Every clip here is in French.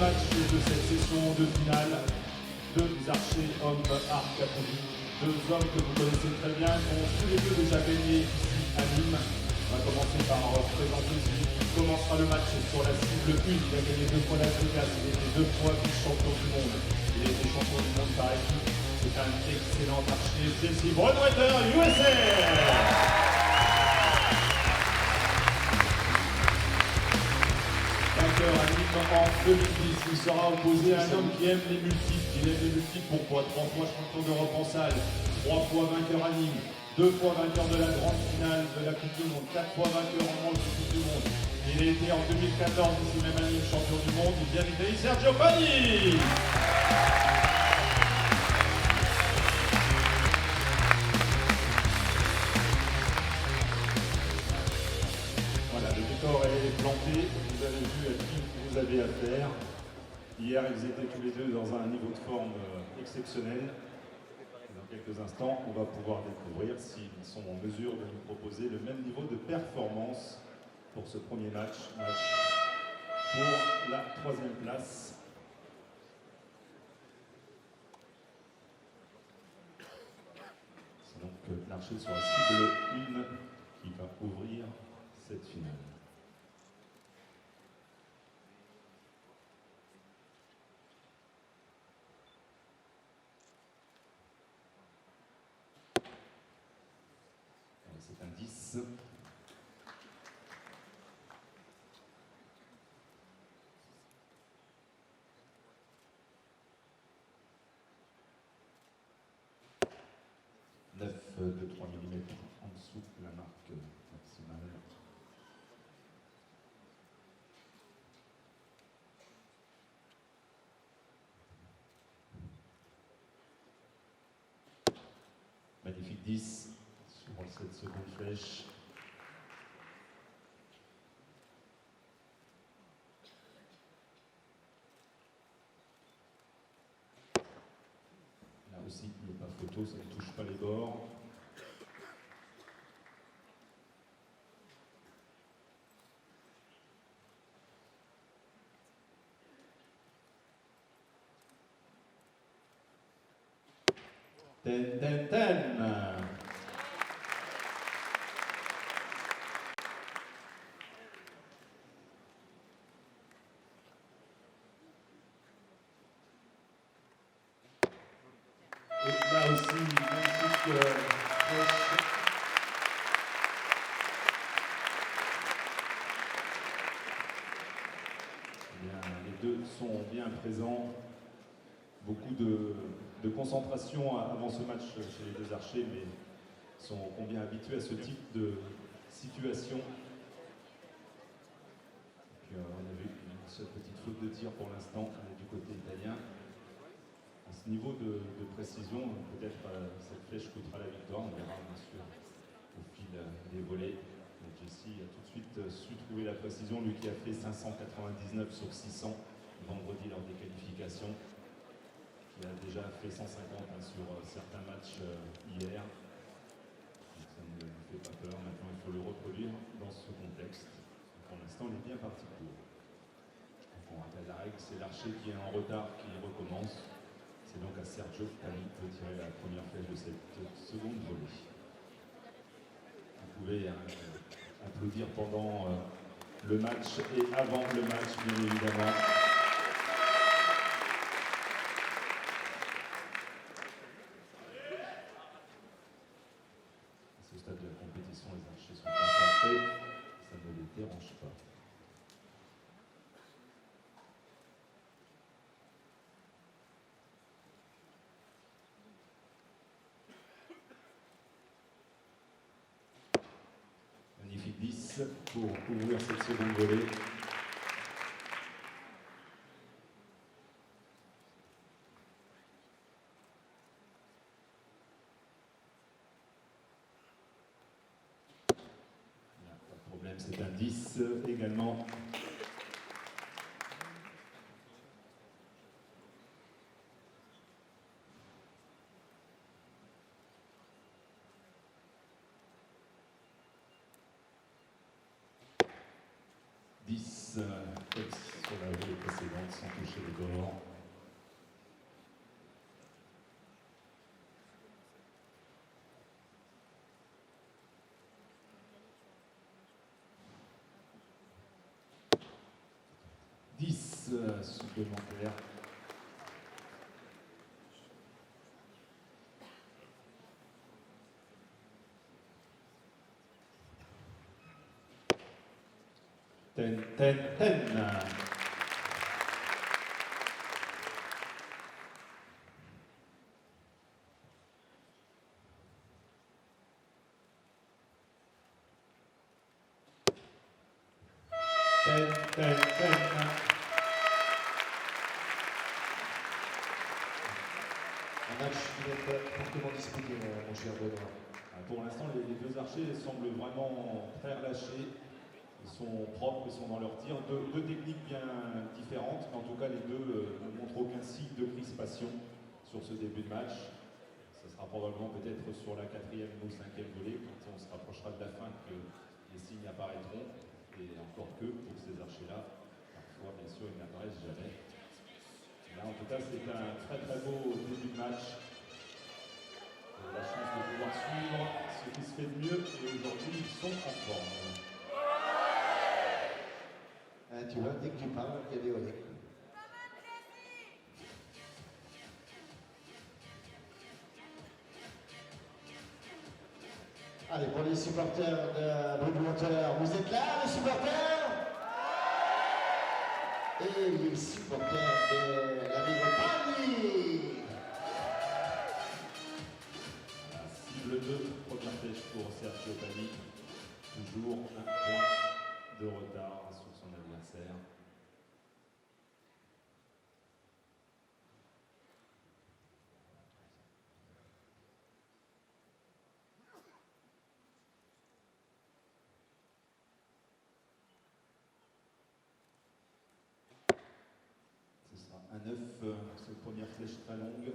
match de cette session de finale. Deux archers hommes arc applaudis. Deux hommes que vous connaissez très bien, qui ont tous les deux déjà gagné ici à Nîmes. On va commencer par présenter celui qui commencera le match sur la cible 1. Il a gagné 2 fois la Vegas, il était 2 fois vice-champion du monde. Il a été champion du monde par équipe. C'est un excellent archer, Jesse Broadwater, USA. À Nîmes en 2010, il sera opposé à un homme qui aime les multiples. Il aime les multiples pourquoi 3 fois champion d'Europe en salle, 3 fois vainqueur à Nîmes, 2 fois vainqueur de la grande finale de la Coupe du Monde, 4 fois vainqueur en manche de Coupe du Monde. Il a été en 2014 ici même à Nîmes champion du monde. Il vient d'Italie, Sergio Pani. Voilà, le décor est planté. Vous avez vu à qui vous avez affaire. Hier, ils étaient tous les deux dans un niveau de forme exceptionnel. Dans quelques instants, on va pouvoir découvrir s'ils sont en mesure de nous proposer le même niveau de performance pour ce premier match pour la 3e place. C'est donc l'archer sur la cible 1 qui va ouvrir cette finale. C'est un 10. De 3 mm en dessous de la marque maximale. Magnifique 10 sur cette seconde flèche. Là aussi, il n'est pas photo, ça ne touche pas les bords. Ten, ten, ten. Et là aussi, magnifique les deux sont bien présents. Beaucoup de concentration avant ce match chez les deux archers, mais sont combien habitués à ce type de situation. Puis, on a vu une seule petite faute de tir pour l'instant du côté italien. À ce niveau de précision, peut-être cette flèche coûtera la victoire, on verra bien sûr au fil des volets. Jesse a tout de suite su trouver la précision, lui qui a fait 599 sur 600 vendredi lors des qualifications. Il a déjà fait 150 sur certains matchs hier. Donc ça ne me fait pas peur. Maintenant, il faut le reproduire dans ce contexte. Pour l'instant, il est bien parti pour. Donc on rappelle la règle, c'est l'archer qui est en retard qui recommence. C'est donc à Sergio Pani de tirer la première flèche de cette seconde volée. Vous pouvez applaudir pendant le match et avant le match, bien évidemment. À ce stade de la compétition, les archers sont concentrés, ça ne les dérange pas. Magnifique 10 pour ouvrir cette seconde volée. Pas de problème, c'est un 10 également. Sur la volée précédente sans toucher bord. Supplémentaires. Ten. Un match qui va être fortement disputé, mon cher Benoît. Pour l'instant, les deux archers semblent vraiment très relâchés. Ils sont propres, ils sont dans leur tir. Deux techniques bien différentes, mais en tout cas, les deux ne montrent aucun signe de crispation sur ce début de match. Ce sera probablement peut-être sur la 4e ou 5e volée, quand on se rapprochera de la fin, que les signes apparaîtront. Et encore que pour ces archers-là, parfois, bien sûr, ils n'apparaissent jamais. Là, en tout cas, c'est un très beau début de match. On a la chance de pouvoir suivre ce qui se fait de mieux, et aujourd'hui, ils sont en forme. Tu vois, dès que tu parles, il y a des olés. Allez, pour les supporters de Bridgewater, vous êtes là, les supporters? Et les supporters de la Vigopani. Cible 2, première flèche pour Sergio Pani. Toujours un point de retard sur son adversaire. Ce sera un 9, cette première flèche très longue.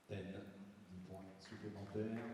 Ten, 10 points supplémentaires.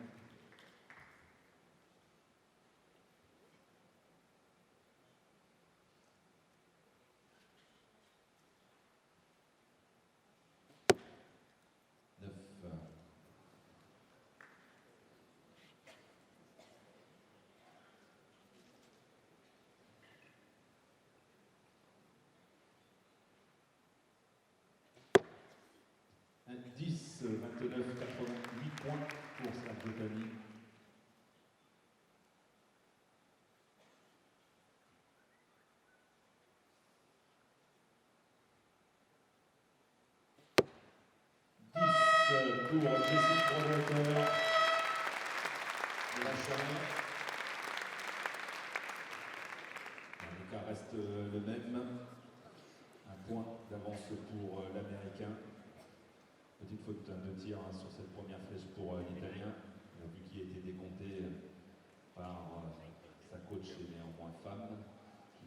Un 10, 29, 88 points pour Sergio Pani. Pour Jessica Bridgewater. L'écart reste le même. Un point d'avance pour l'Américain. Petite faute de tir sur cette première flèche pour l'Italien. Vu qu'il a été décompté par sa coach et néanmoins femme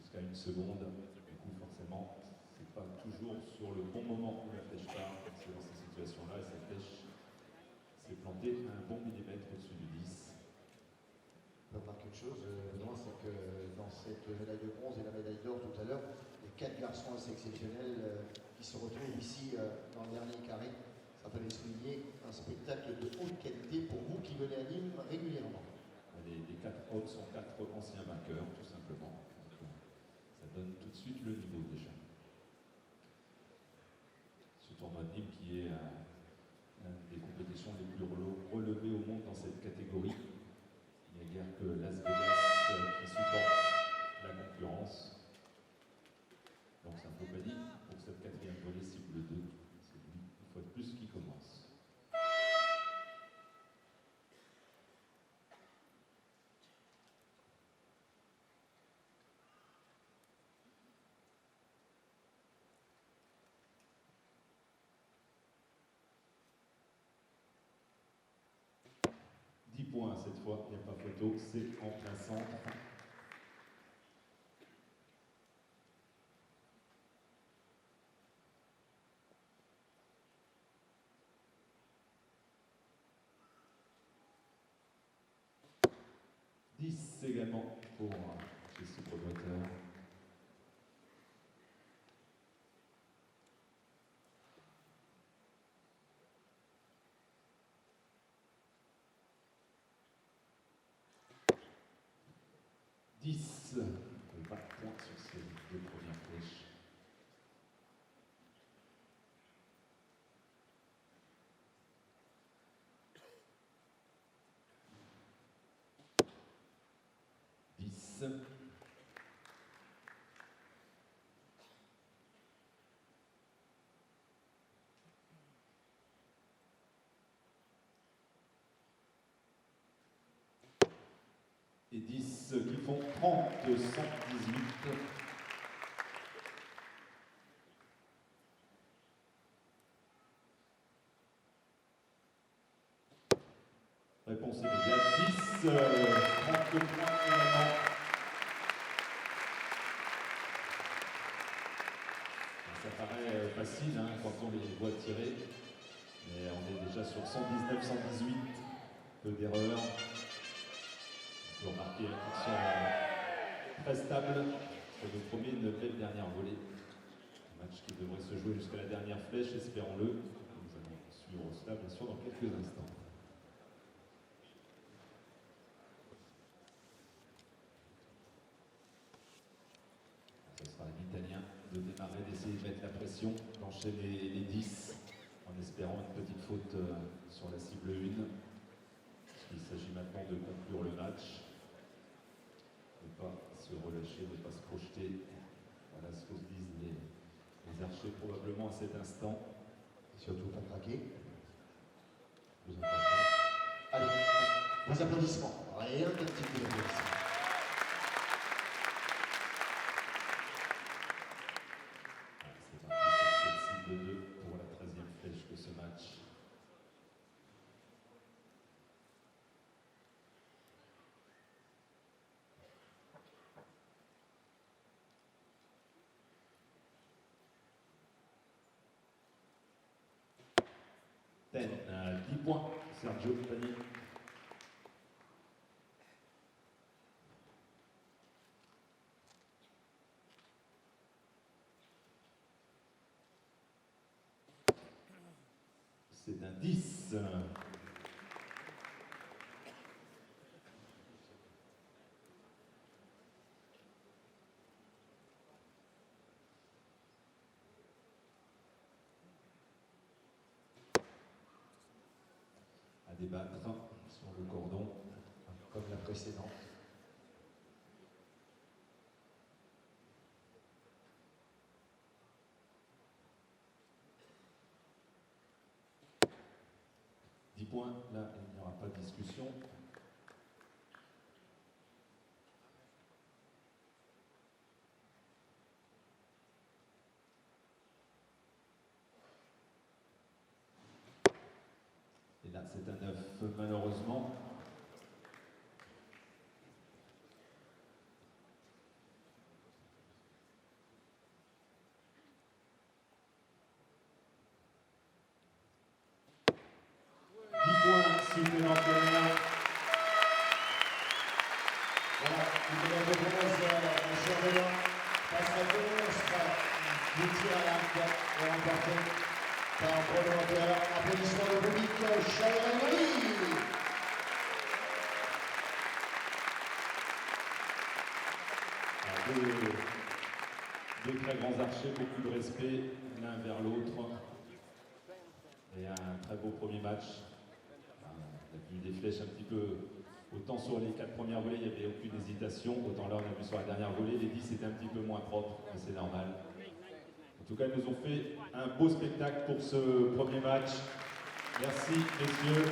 jusqu'à une seconde. Du coup, forcément, c'est pas toujours sur le bon moment où la flèche part. C'est dans ces situations-là et cette flèche s'est plantée un bon millimètre au-dessus du 10. On peut remarquer une chose, Benoît, c'est que dans cette médaille de bronze et la médaille d'or tout à l'heure, il y a 4 garçons assez exceptionnels qui se retrouvent ici dans le dernier carré. Ça fallait souligner un spectacle de haute qualité pour vous qui venez à Nîmes régulièrement. Les 4 autres sont 4 anciens vainqueurs, tout simplement. Donc, ça donne tout de suite le niveau déjà. Ce tournoi de Nîmes qui est une des compétitions les plus relevées au monde dans cette catégorie. Il n'y a guère que Las Vegas qui supporte la concurrence. Donc c'est un peu Pani pour cette 4e volée cible 2. C'est lui, une fois de plus, qui commence. 10 points cette fois, il n'y a pas photo, c'est en plein centre. Également pour Jessie Broadwater. Pas de points sur ces deux premières flèches. Et 10 qui font 30, 118. Réponse immédiate, 10, 32 points finalement. Ça paraît facile hein, quand on les voit tirer, mais on est déjà sur 119, 118, peu d'erreurs. On peut remarquer une action très stable sur le premier de belle dernière volée. Un match qui devrait se jouer jusqu'à la dernière flèche, espérons-le. Nous allons suivre cela bien sûr dans quelques instants. Ce sera à l'Italien de démarrer, d'essayer de mettre la pression, d'enchaîner les 10 en espérant une petite faute sur la cible 1. Il s'agit maintenant de conclure le match. Ne pas se relâcher, ne pas se projeter. Voilà ce que se disent les archers probablement à cet instant. Et surtout pas craquer. Allez, vos applaudissements. Rien qu'un petit peu d'applaudissements. C'est parti sur cette cible 2 pour la 13e flèche de ce match. Ten, 10 points, Sergio Pani. C'est un 10. À débattre sur le cordon, comme la précédente. Points, là il n'y aura pas de discussion. Et là c'est un 9 malheureusement. Supplémentaire. Voilà, une médaille de bronze, mon cher Benoît, face à deux monstres du tir à l'arc et remporté par Bruno Water. Applaudissements du public, chaleureux. Deux très grands archers, beaucoup de respect l'un vers l'autre. Et un très beau premier match. On a vu des flèches un petit peu, autant sur les 4 premières volées, il n'y avait aucune hésitation, autant là on a vu sur la dernière volée, les 10 étaient un petit peu moins propres, mais c'est normal. En tout cas, ils nous ont fait un beau spectacle pour ce premier match. Merci, messieurs.